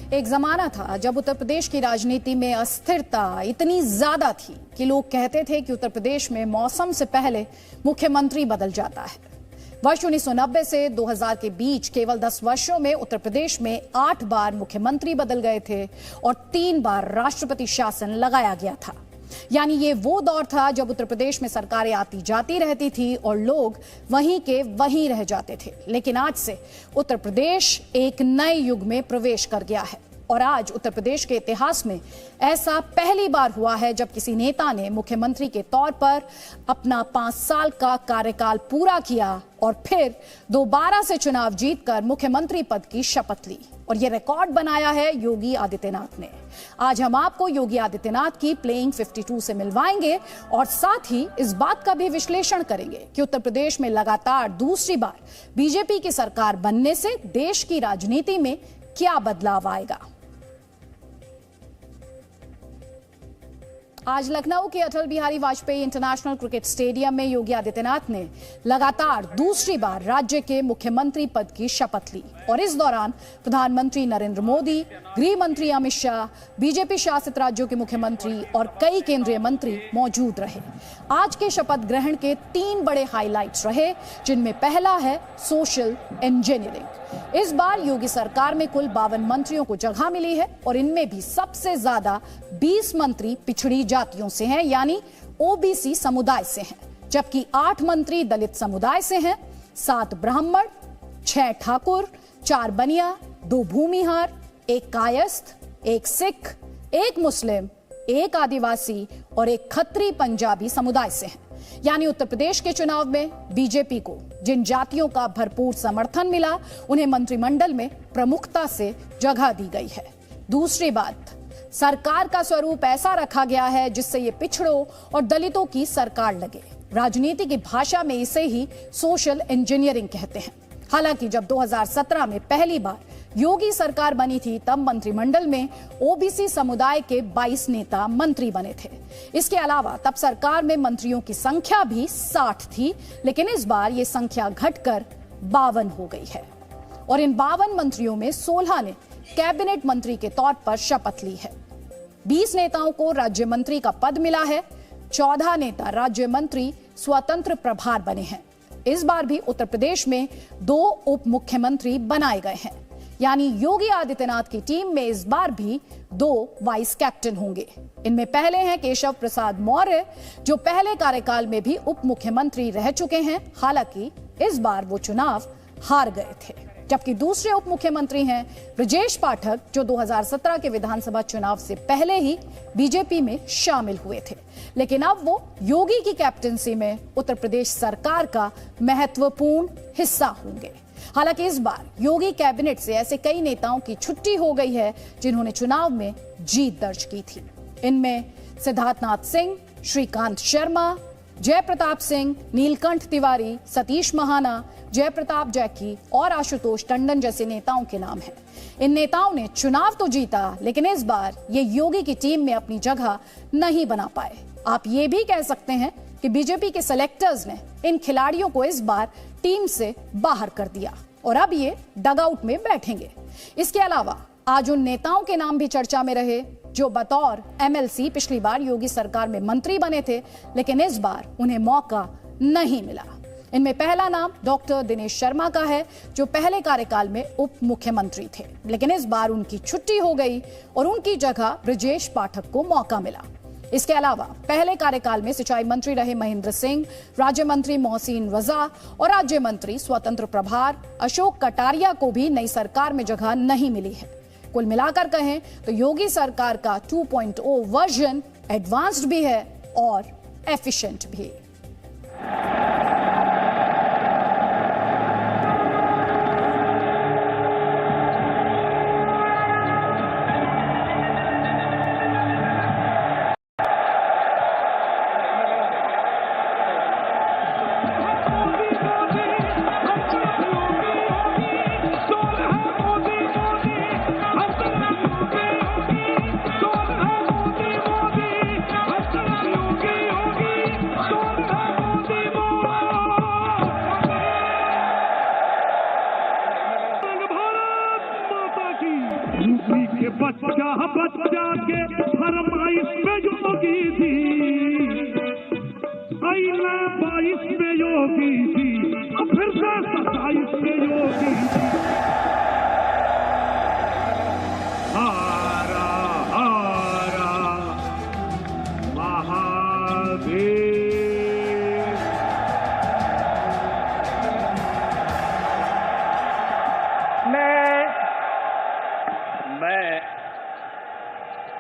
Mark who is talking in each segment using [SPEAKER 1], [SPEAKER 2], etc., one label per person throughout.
[SPEAKER 1] एक जमाना था जब उत्तर प्रदेश की राजनीति में अस्थिरता इतनी ज्यादा थी कि लोग कहते थे कि उत्तर प्रदेश में मौसम से पहले मुख्यमंत्री बदल जाता है। वर्ष 1990 से 2000 के बीच केवल 10 वर्षों में उत्तर प्रदेश में 8 बार मुख्यमंत्री बदल गए थे और 3 बार राष्ट्रपति शासन लगाया गया था। यानी ये वो दौर था जब उत्तर प्रदेश में सरकारें आती जाती रहती थी और लोग वहीं के वहीं रह जाते थे। लेकिन आज से उत्तर प्रदेश एक नए युग में प्रवेश कर गया है और आज उत्तर प्रदेश के इतिहास में ऐसा पहली बार हुआ है जब किसी नेता ने मुख्यमंत्री के तौर पर अपना 5 साल का कार्यकाल पूरा किया और फिर दोबारा से चुनाव जीतकर मुख्यमंत्री पद की शपथ ली। और यह रिकॉर्ड बनाया है योगी आदित्यनाथ ने। आज हम आपको योगी आदित्यनाथ की प्लेइंग 52 से मिलवाएंगे और साथ ही इस बात का भी विश्लेषण करेंगे कि उत्तर प्रदेश में लगातार दूसरी बार बीजेपी की सरकार बनने से देश की राजनीति में क्या बदलाव आएगा। आज लखनऊ के Atal Bihari Vajpayee international cricket stadium में योगी आदित्यनाथ ने लगातार दूसरी बार राज्य के मुख्यमंत्री पद की शपथ ली और इस दौरान प्रधानमंत्री नरेंद्र मोदी, गृह मंत्री अमित शाह, बीजेपी शासित राज्यों के मुख्यमंत्री और कई केंद्रीय मंत्री मौजूद रहे। आज के शपथ ग्रहण के 3 बड़े हाइलाइट्स रहे, जिनमें पहला है सोशल इंजीनियरिंग। इस बार योगी सरकार में कुल 52 मंत्रियों को जगह मिली है और इनमें भी सबसे ज्यादा 20 मंत्री पिछड़ी जातियों से हैं, यानी ओबीसी समुदाय से हैं, जबकि 8 मंत्री दलित समुदाय से हैं, 7 ब्राह्मण, 6 ठाकुर, 4 बनिया, 2 भूमिहार, 1 कायस्थ, 1 सिख, 1 मुस्लिम, 1 आदिवासी और 1 खत्री पंजाबी समुदाय से हैं। यानी उत्तर प्रदेश के चुनाव में बीजेपी को जिन जातियों का भरपूर समर्थन मिला उन्हें मंत्रिमंडल में प्रमुखता से जगह दी गई है। दूसरी बात, सरकार का स्वरूप ऐसा रखा गया है जिससे ये पिछड़ों और दलितों की सरकार लगे। राजनीति की भाषा में इसे ही सोशल इंजीनियरिंग कहते हैं। हालांकि जब 2017 में पहली बार योगी सरकार बनी थी तब मंत्रिमंडल में ओबीसी समुदाय के 22 नेता मंत्री बने थे। इसके अलावा तब सरकार में मंत्रियों की संख्या भी 60 थी, लेकिन इस बार ये संख्या घटकर 52 हो गई है और इन 52 मंत्रियों में 16 ने कैबिनेट मंत्री के तौर पर शपथ ली है। 20 नेताओं को राज्य मंत्री का पद मिला है, 14 नेता राज्य मंत्री स्वतंत्र प्रभार बने हैं। इस बार भी उत्तर प्रदेश में 2 उप मुख्यमंत्री बनाए गए हैं, यानी योगी आदित्यनाथ की टीम में इस बार भी 2 वाइस कैप्टन होंगे। इनमें पहले हैं केशव प्रसाद मौर्य, जो पहले कार्यकाल में भी उप मुख्यमंत्री रह चुके हैं। हालांकि इस बार वो चुनाव हार गए थे। जबकि दूसरे उप मुख्यमंत्री हैं ब्रजेश पाठक, जो 2017 के विधानसभा चुनाव से पहले ही बीजेपी में शामिल हुए थे, लेकिन अब वो योगी की कैप्टनसी में उत्तर प्रदेश सरकार का महत्वपूर्ण हिस्सा होंगे। हालांकि इस बार योगी कैबिनेट से ऐसे कई नेताओं की छुट्टी हो गई है जिन्होंने चुनाव में जीत दर्ज की थी। इनमें सिद्धार्थनाथ सिंह, श्रीकांत शर्मा, जयप्रताप सिंह, नीलकंठ तिवारी, सतीश महाना, जयप्रताप जैकी और आशुतोष टंडन जैसे नेताओं के नाम हैं। इन नेताओं ने चुनाव तो जीता, लेकिन इस बार ये योगी की टीम में अपनी जगह नहीं बना पाए। आप ये भी कह सकते हैं कि बीजेपी के सेलेक्टर्स ने इन खिलाड़ियों को इस बार टीम से बाहर कर दिया और अब ये डगआउट में बैठेंगे। इसके अलावा आज उन नेताओं के नाम भी चर्चा में रहे जो बतौर एमएलसी पिछली बार योगी सरकार में मंत्री बने थे, लेकिन इस बार उन्हें मौका नहीं मिला। इनमें पहला नाम डॉक्टर दिनेश शर्मा का है, जो पहले कार्यकाल में उप मुख्यमंत्री थे, लेकिन इस बार उनकी छुट्टी हो गई और उनकी जगह ब्रजेश पाठक को मौका मिला। इसके अलावा पहले कार्यकाल में सिंचाई मंत्री रहे महेंद्र सिंह, राज्य मंत्री मोहसिन रजा और राज्य मंत्री स्वतंत्र प्रभार अशोक कटारिया को भी नई सरकार में जगह नहीं मिली है। कुल मिलाकर कहें तो योगी सरकार का 2.0 वर्जन एडवांस्ड भी है और एफिशिएंट भी।
[SPEAKER 2] भाई के बच्चा बच्चा के फरमाइश में योगी थी, 22 में योगी थी, फिर से 27 में योगी थी। हारा हारा महादेव।
[SPEAKER 3] मैं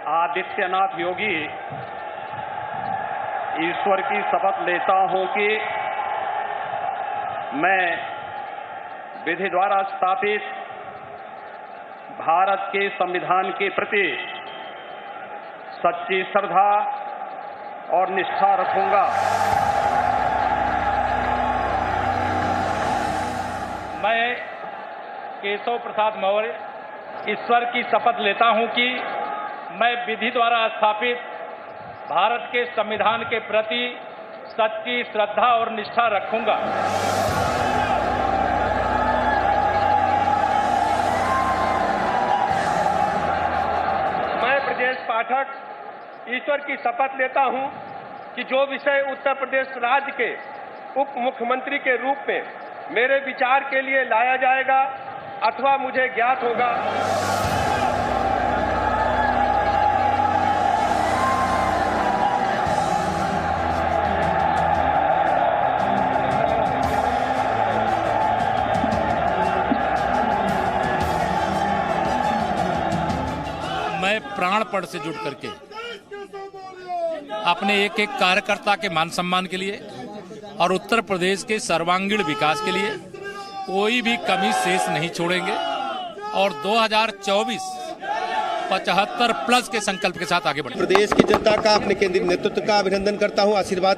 [SPEAKER 3] आदित्यनाथ योगी ईश्वर की शपथ लेता हूं कि मैं विधि द्वारा स्थापित भारत के संविधान के प्रति सच्ची श्रद्धा और निष्ठा रखूंगा।
[SPEAKER 4] मैं केशव प्रसाद मौर्य ईश्वर की शपथ लेता हूं कि मैं विधि द्वारा स्थापित भारत के संविधान के प्रति सच्ची श्रद्धा और निष्ठा रखूंगा। मैं ब्रजेश पाठक ईश्वर की शपथ लेता हूं कि जो विषय उत्तर प्रदेश राज्य के उप मुख्यमंत्री के रूप में मेरे विचार के लिए लाया जाएगा अथवा मुझे ज्ञात होगा,
[SPEAKER 5] मैं प्राणपण से जुड़ करके अपने एक एक कार्यकर्ता के मान सम्मान के लिए और उत्तर प्रदेश के सर्वांगीण विकास के लिए कोई भी कमी शेष नहीं छोड़ेंगे और 2024 75 प्लस के संकल्प के साथ आगे बढ़ेंगे।
[SPEAKER 6] प्रदेश की जनता का, अपने केंद्रीय नेतृत्व का अभिनंदन करता हूं। आशीर्वाद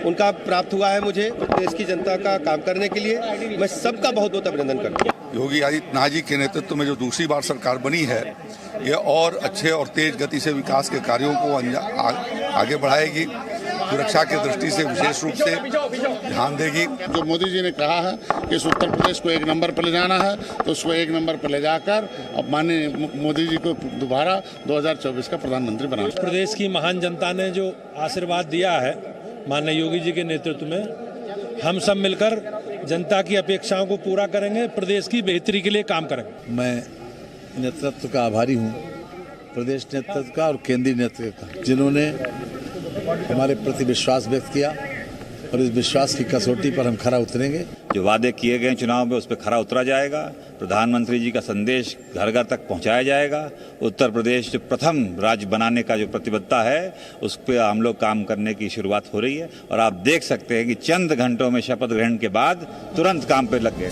[SPEAKER 6] उनका प्राप्त हुआ है मुझे प्रदेश की जनता का काम करने के लिए। मैं सबका बहुत बहुत अभिनंदन करता हूं।
[SPEAKER 7] योगी आदित्यनाथ जी के नेतृत्व में जो दूसरी बार सरकार बनी है, ये और अच्छे और तेज गति से विकास के कार्यों को आगे बढ़ाएगी। सुरक्षा की दृष्टि से विशेष रूप से ध्यान देगी।
[SPEAKER 8] जो मोदी जी ने कहा है कि इस उत्तर प्रदेश को एक नंबर पर ले जाना है, तो उसको एक नंबर पर ले जाकर अब माननीय मोदी जी को दोबारा 2024 का प्रधानमंत्री बनाना।
[SPEAKER 9] प्रदेश की महान जनता ने जो आशीर्वाद दिया है माननीय योगी जी के नेतृत्व में, हम सब मिलकर जनता की अपेक्षाओं को पूरा करेंगे, प्रदेश की बेहतरी के लिए काम करेंगे।
[SPEAKER 10] मैं नेतृत्व का आभारी हूँ, प्रदेश नेतृत्व का और केंद्रीय नेतृत्व का, जिन्होंने हमारे प्रति विश्वास व्यक्त किया और इस विश्वास की कसौटी पर हम खरा उतरेंगे।
[SPEAKER 11] जो वादे किए गए चुनाव में उस पर खरा उतरा जाएगा। प्रधानमंत्री जी का संदेश घर घर तक पहुंचाया जाएगा। उत्तर प्रदेश जो प्रथम राज्य बनाने का जो प्रतिबद्धता है, उस पर हम लोग काम करने की शुरुआत हो रही है और आप देख सकते हैं कि चंद घंटों में शपथ ग्रहण के बाद तुरंत काम पर लग गए।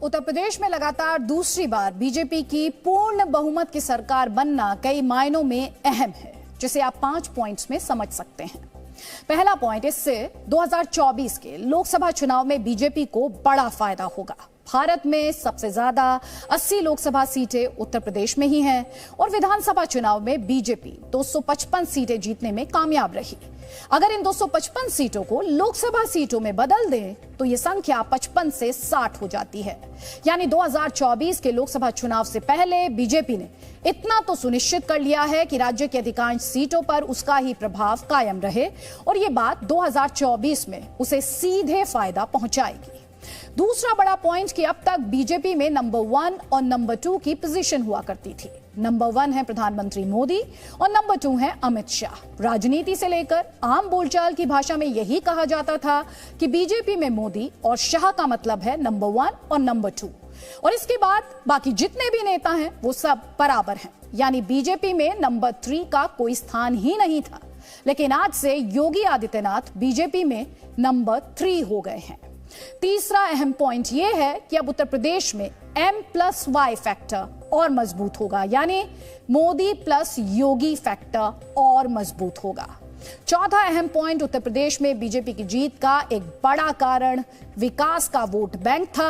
[SPEAKER 1] उत्तर प्रदेश में लगातार दूसरी बार बीजेपी की पूर्ण बहुमत की सरकार बनना कई मायनों में अहम है, जिसे आप 5 पॉइंट्स में समझ सकते हैं। पहला पॉइंट, इससे 2024 के लोकसभा चुनाव में बीजेपी को बड़ा फायदा होगा। भारत में सबसे ज्यादा 80 लोकसभा सीटें उत्तर प्रदेश में ही हैं और विधानसभा चुनाव में बीजेपी 255 सीटें जीतने में कामयाब रही। अगर इन 255 सीटों को लोकसभा सीटों में बदल दें तो यह संख्या 55 से 60 हो जाती है। यानी 2024 के लोकसभा चुनाव से पहले बीजेपी ने इतना तो सुनिश्चित कर लिया है कि राज्य की अधिकांश सीटों पर उसका ही प्रभाव कायम रहे और यह बात 2024 में उसे सीधे फायदा पहुंचाएगी। दूसरा बड़ा पॉइंट कि अब तक बीजेपी में नंबर 1 और नंबर 2 की पोजीशन हुआ करती थी। नंबर 1 है प्रधानमंत्री मोदी और नंबर 2 है अमित शाह। राजनीति से लेकर आम बोलचाल की भाषा में यही कहा जाता था कि बीजेपी में मोदी और शाह का मतलब है नंबर 1 और नंबर 2, और इसके बाद बाकी जितने भी नेता हैं वो सब बराबर हैं। यानी बीजेपी में नंबर 3 का कोई स्थान ही नहीं था। लेकिन आज से योगी आदित्यनाथ बीजेपी में नंबर 3 हो गए हैं। तीसरा अहम पॉइंट यह है कि अब उत्तर प्रदेश में M+Y फैक्टर और मजबूत होगा, यानी मोदी प्लस योगी फैक्टर और मजबूत होगा। चौथा अहम पॉइंट, उत्तर प्रदेश में बीजेपी की जीत का एक बड़ा कारण विकास का वोट बैंक था।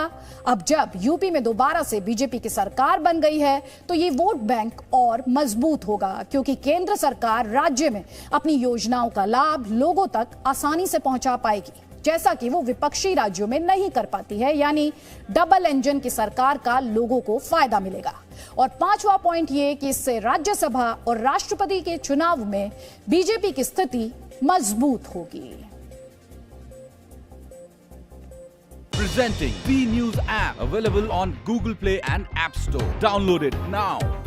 [SPEAKER 1] अब जब यूपी में दोबारा से बीजेपी की सरकार बन गई है तो ये वोट बैंक और मजबूत होगा, क्योंकि केंद्र सरकार राज्य में अपनी योजनाओं का लाभ लोगों तक आसानी से पहुंचा पाएगी, जैसा कि वो विपक्षी राज्यों में नहीं कर पाती है। यानी डबल इंजन की सरकार का लोगों को फायदा मिलेगा। और पांचवा पॉइंट ये कि इससे राज्यसभा और राष्ट्रपति के चुनाव में बीजेपी की स्थिति मजबूत होगी।
[SPEAKER 12] Presenting B News app, available on Google Play and App Store. Download it now.